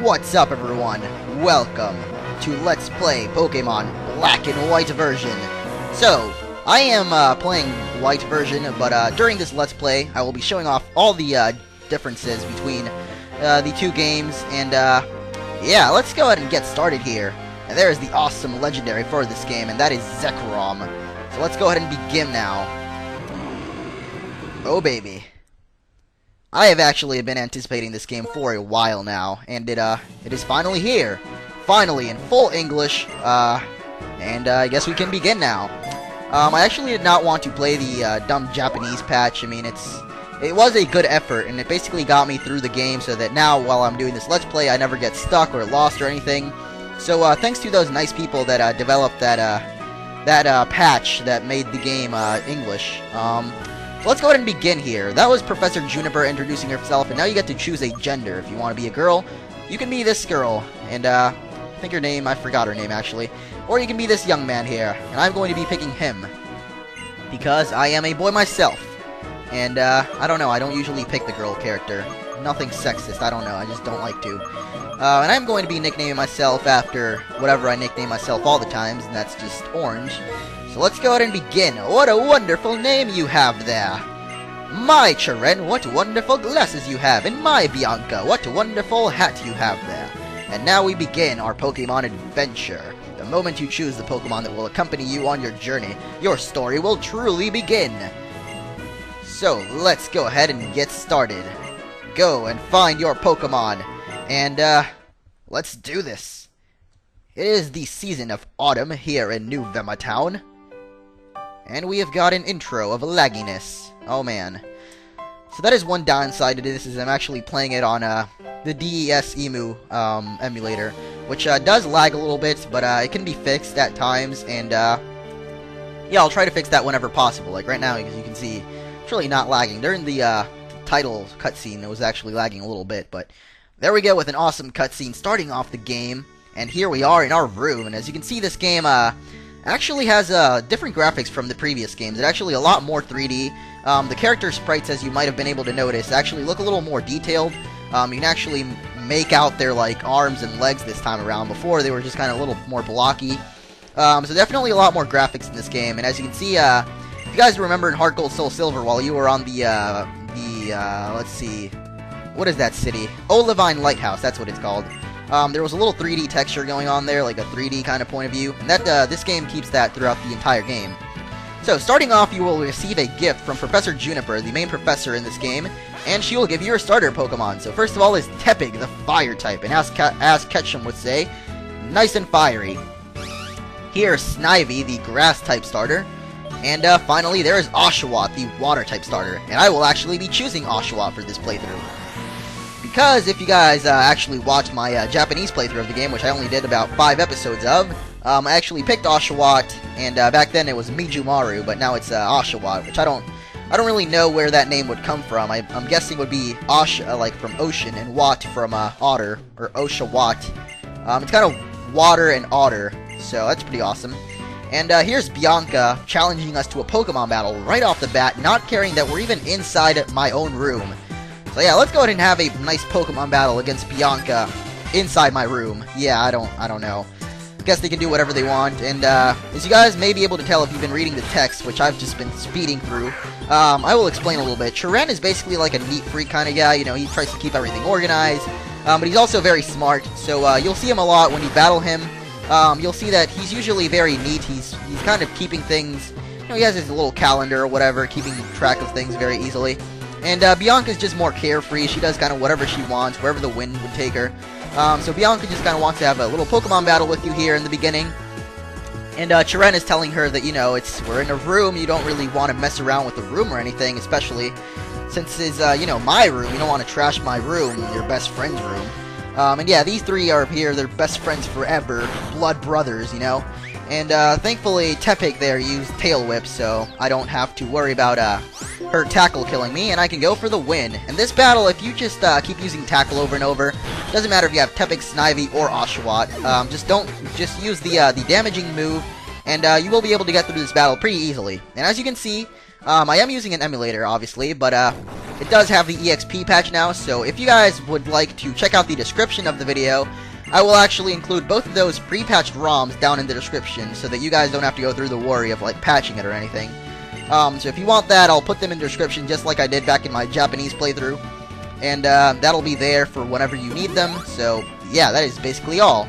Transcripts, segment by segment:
What's up, everyone? Welcome to Let's Play Pokemon Black and White version. So, I am playing White version, but during this Let's Play, I will be showing off all the differences between the two games, and yeah, let's go ahead and get started here. And there is the awesome legendary for this game, and that is Zekrom. So let's go ahead and begin now. Oh baby. I have actually been anticipating this game for a while now, and it is finally here. Finally, in full English, and I guess we can begin now. I actually did not want to play the dumb Japanese patch. I mean, it was a good effort, and it basically got me through the game so that now, while I'm doing this Let's Play, I never get stuck or lost or anything. So, thanks to those nice people that developed that patch that made the game English. Let's go ahead and begin here. That was Professor Juniper introducing herself, and now you get to choose a gender. If you want to be a girl, you can be this girl, and I think her name, I forgot her name actually. Or you can be this young man here, and I'm going to be picking him, because I am a boy myself. And I don't know, I don't usually pick the girl character. Nothing sexist, I don't know, I just don't like to. And I'm going to be nicknaming myself after whatever I nickname myself all the times, and that's just Orange. So let's go ahead and begin. What a wonderful name you have there. My Chiren, what wonderful glasses you have. And my Bianca, what wonderful hat you have there. And now we begin our Pokemon adventure. The moment you choose the Pokemon that will accompany you on your journey, your story will truly begin. So let's go ahead and get started. Go and find your Pokemon. And let's do this. It is the season of autumn here in New Vema Town. And we have got an intro of lagginess. Oh man. So that is one downside to this, is I'm actually playing it on the DES EMU emulator, which does lag a little bit, but it can be fixed at times, and yeah, I'll try to fix that whenever possible. Like right now, as you can see, it's really not lagging. During the title cutscene, it was actually lagging a little bit, but there we go with an awesome cutscene starting off the game, and here we are in our room, and as you can see, this game actually has different graphics from the previous games. It's actually a lot more 3D. The character sprites, as you might have been able to notice, actually look a little more detailed. You can actually make out their like arms and legs this time around. Before, they were just kind of a little more blocky. So definitely a lot more graphics in this game. And as you can see, if you guys remember in Heart Gold Soul Silver, while you were on the let's see, what is that city? Olivine Lighthouse, that's what it's called. There was a little 3D texture going on there, like a 3D kind of point of view, and that this game keeps that throughout the entire game. So, starting off, you will receive a gift from Professor Juniper, the main professor in this game, and she will give you your starter Pokemon. So, first of all is Tepig, the fire type, and as Ketchum would say, nice and fiery. Here, Snivy, the grass type starter, and finally, there is Oshawott, the water type starter, and I will actually be choosing Oshawott for this playthrough. Because if you guys actually watched my Japanese playthrough of the game, which I only did about 5 episodes of, I actually picked Oshawott, and back then it was Mijumaru, but now it's Oshawott, which I don't really know where that name would come from. I'm guessing it would be like from ocean, and Watt from otter, or Oshawott. It's kind of water and otter, so that's pretty awesome. And here's Bianca challenging us to a Pokemon battle right off the bat, not caring that we're even inside my own room. So yeah, let's go ahead and have a nice Pokemon battle against Bianca inside my room. Yeah, I don't know. I guess they can do whatever they want. And as you guys may be able to tell if you've been reading the text, which I've just been speeding through, I will explain a little bit. Chiren is basically like a neat freak kind of guy. You know, he tries to keep everything organized. but he's also very smart, so you'll see him a lot when you battle him. You'll see that he's usually very neat. He's kind of keeping things, you know, he has his little calendar or whatever, keeping track of things very easily. And Bianca's just more carefree. She does kind of whatever she wants, wherever the wind would take her. So Bianca just kind of wants to have a little Pokemon battle with you here in the beginning. And Chiren is telling her that, you know, we're in a room, you don't really want to mess around with the room or anything, especially since it's, you know, my room. You don't want to trash my room, your best friend's room. And yeah, these three are here, they're best friends forever, blood brothers, you know. And thankfully, Tepig there used Tail Whip, so I don't have to worry about her Tackle killing me, and I can go for the win. In this battle, if you just keep using Tackle over and over, doesn't matter if you have Tepig, Snivy, or Oshawott, just use the damaging move, and you will be able to get through this battle pretty easily. And as you can see, I am using an emulator, obviously, but it does have the EXP patch now, so if you guys would like to check out the description of the video, I will actually include both of those pre-patched ROMs down in the description, so that you guys don't have to go through the worry of, like, patching it or anything. So if you want that, I'll put them in the description just like I did back in my Japanese playthrough. And that'll be there for whenever you need them, so yeah, that is basically all.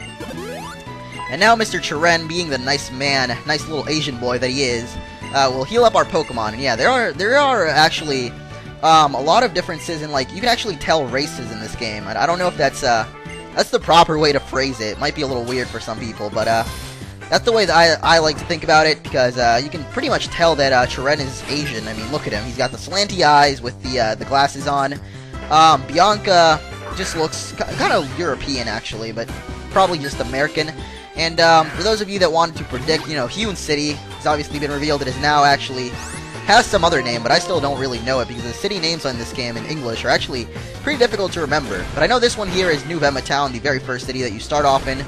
And now Mr. Chiren, being the nice man, nice little Asian boy that he is, will heal up our Pokemon. And yeah, there are actually a lot of differences in, like, you can actually tell races in this game. I don't know if that's the proper way to phrase it. It might be a little weird for some people, but that's the way that I like to think about it, because you can pretty much tell that Chiren is Asian. I mean, look at him. He's got the slanty eyes with the glasses on. Bianca just looks kind of European, actually, but probably just American. And for those of you that wanted to predict, you know, Hoenn City has obviously been revealed. It is now actually has some other name, but I still don't really know it, because the city names on this game in English are actually pretty difficult to remember. But I know this one here is New Vema Town, the very first city that you start off in.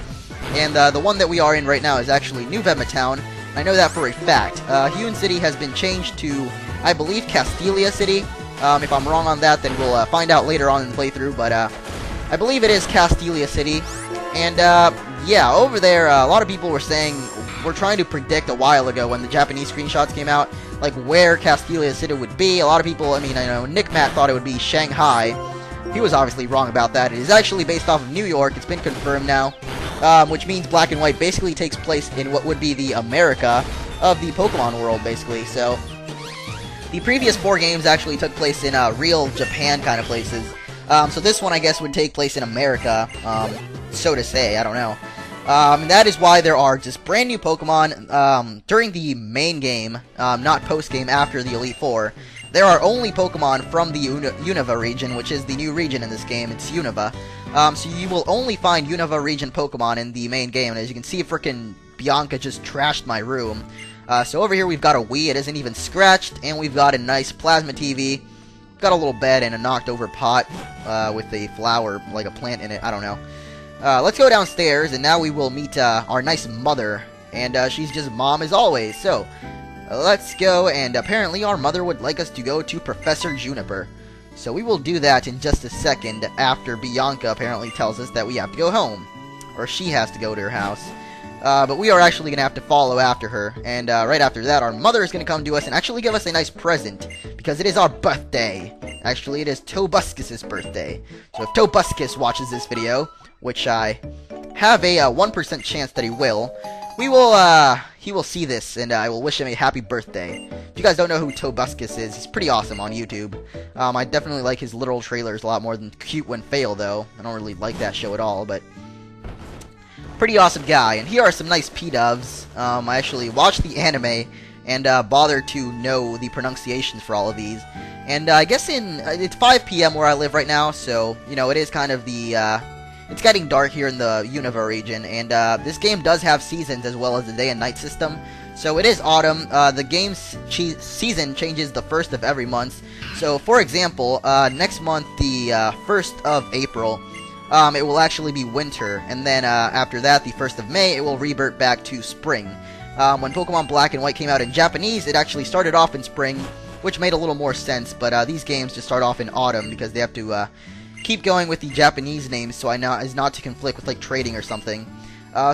And the one that we are in right now is actually New Vema Town. I know that for a fact. Hoenn City has been changed to, I believe, Castelia City. If I'm wrong on that, then we'll find out later on in the playthrough. But I believe it is Castelia City. And yeah, over there, a lot of people were saying, we're trying to predict a while ago when the Japanese screenshots came out, like where Castelia City would be. A lot of people, I mean, I know Nick Matt thought it would be Shanghai. He was obviously wrong about that. It is actually based off of New York. It's been confirmed now, which means Black and White basically takes place in what would be the America of the Pokemon world, basically. So the previous 4 games actually took place in real Japan kind of places. So this one, I guess, would take place in America, so to say. I don't know. And that is why there are just brand new Pokemon during the main game, not post-game after the Elite Four. There are only Pokemon from the Unova region, which is the new region in this game. It's Unova. So you will only find Unova region Pokemon in the main game. And as you can see, frickin' Bianca just trashed my room. So over here we've got a Wii. It isn't even scratched. And we've got a nice plasma TV. Got a little bed and a knocked over pot with a flower, like a plant in it. I don't know. Let's go downstairs, and now we will meet our nice mother. And she's just mom as always. So let's go, and apparently our mother would like us to go to Professor Juniper. So we will do that in just a second after Bianca apparently tells us that we have to go home. Or she has to go to her house. But we are actually going to have to follow after her. And right after that, our mother is going to come to us and actually give us a nice present. Because it is our birthday. Actually, it is Tobuscus's birthday. So if Tobuscus watches this video, which I have a 1% chance that he will he will see this, and I will wish him a happy birthday. If you guys don't know who Tobuscus is, he's pretty awesome on YouTube. I definitely like his literal trailers a lot more than Cute When Fail, though. I don't really like that show at all, but pretty awesome guy. And here are some nice P-Doves. I actually watched the anime and bothered to know the pronunciations for all of these. And I guess it's 5 p.m. where I live right now, so, you know, it is kind of the, it's getting dark here in the Unova region, and this game does have seasons as well as the day and night system. So it is autumn. The game's season changes the 1st of every month. So, for example, next month, the 1st of April, it will actually be winter, and then after that, the 1st of May, it will revert back to spring. When Pokemon Black and White came out in Japanese, it actually started off in spring, which made a little more sense, but these games just start off in autumn because they have to keep going with the Japanese names so as not to conflict with, like, trading or something.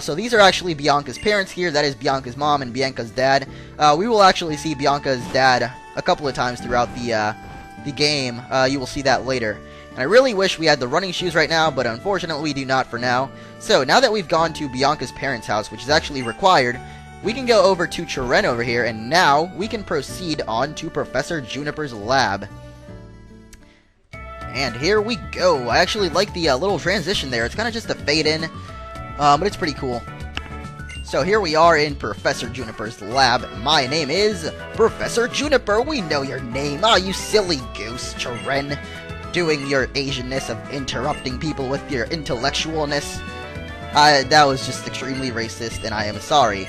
So these are actually Bianca's parents here. That is Bianca's mom and Bianca's dad. We will actually see Bianca's dad a couple of times throughout the game. You will see that later. And I really wish we had the running shoes right now, but unfortunately we do not for now. So, now that we've gone to Bianca's parents' house, which is actually required, we can go over to Chiren over here, and now we can proceed on to Professor Junipers Lab. And here we go. I actually like the little transition there. It's kind of just a fade in, but it's pretty cool. So here we are in Professor Juniper's lab. My name is Professor Juniper. We know your name. Ah, you silly goose, Chiren. Doing your Asianness of interrupting people with your intellectualness. That was just extremely racist, and I am sorry.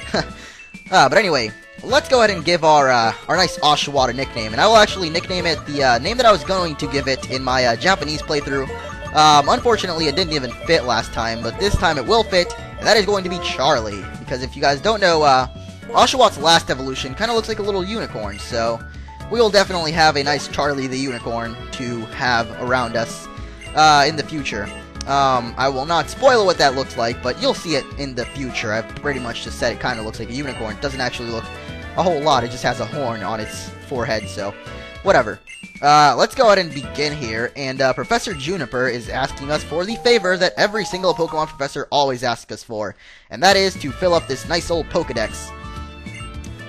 But anyway, let's go ahead and give our nice Oshawott a nickname. And I will actually nickname it the name that I was going to give it in my Japanese playthrough. Unfortunately, it didn't even fit last time, but this time it will fit, and that is going to be Charlie. Because if you guys don't know, Oshawott's last evolution kind of looks like a little unicorn, so we will definitely have a nice Charlie the Unicorn to have around us in the future. I will not spoil what that looks like, but you'll see it in the future. I've pretty much just said it kind of looks like a unicorn. It doesn't actually look a whole lot. It just has a horn on its forehead, so whatever. Let's go ahead and begin here, and Professor Juniper is asking us for the favor that every single Pokemon professor always asks us for, and that is to fill up this nice old Pokedex.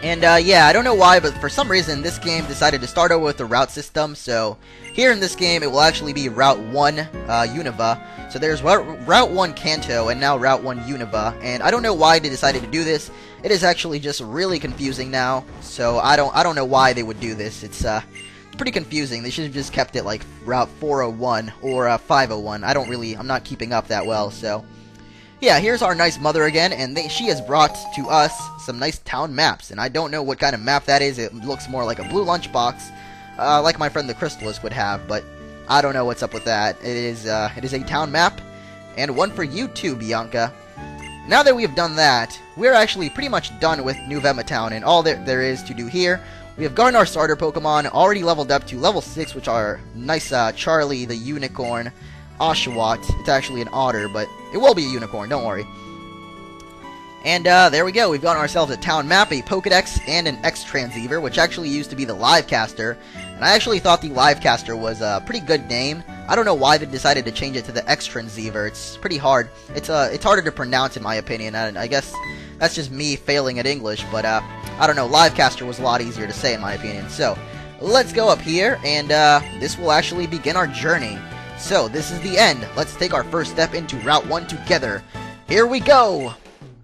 And yeah, I don't know why, but for some reason this game decided to start over with the route system, so here in this game it will actually be Route 1 Unova. So there's Route 1 Kanto and now Route 1 Unova, and I don't know why they decided to do this. It is actually just really confusing now, so I don't know why they would do this. It's pretty confusing. They should have just kept it like Route 401 or 501. I'm not keeping up that well, so yeah, here's our nice mother again, and she has brought to us some nice town maps, and I don't know what kind of map that is. It looks more like a blue lunchbox, like my friend the Crystalist would have, but I don't know what's up with that. It is a town map, and one for you too, Bianca. Now that we have done that, we're actually pretty much done with New Vema Town, and all there is to do here. We have gotten our starter Pokemon, already leveled up to level 6, which are nice Charlie the Unicorn, Oshawott. It's actually an otter, but it will be a unicorn, don't worry. And there we go. We've gotten ourselves a town map, a Pokedex, and an X-Transceiver, which actually used to be the Livecaster. And I actually thought the Livecaster was a pretty good name. I don't know why they decided to change it to the X-Transceiver. It's pretty hard. It's harder to pronounce in my opinion. And I guess that's just me failing at English, but I don't know. Livecaster was a lot easier to say in my opinion. So let's go up here, and this will actually begin our journey. So, this is the end. Let's take our first step into Route 1 together. Here we go!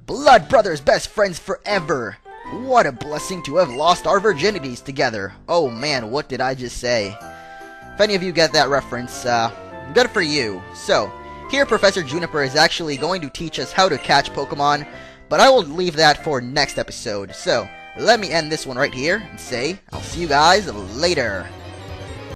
Blood brothers, best friends forever! What a blessing to have lost our virginities together. Oh man, what did I just say? If any of you get that reference, good for you. So, here Professor Juniper is actually going to teach us how to catch Pokemon, but I will leave that for next episode. So, let me end this one right here and say, I'll see you guys later.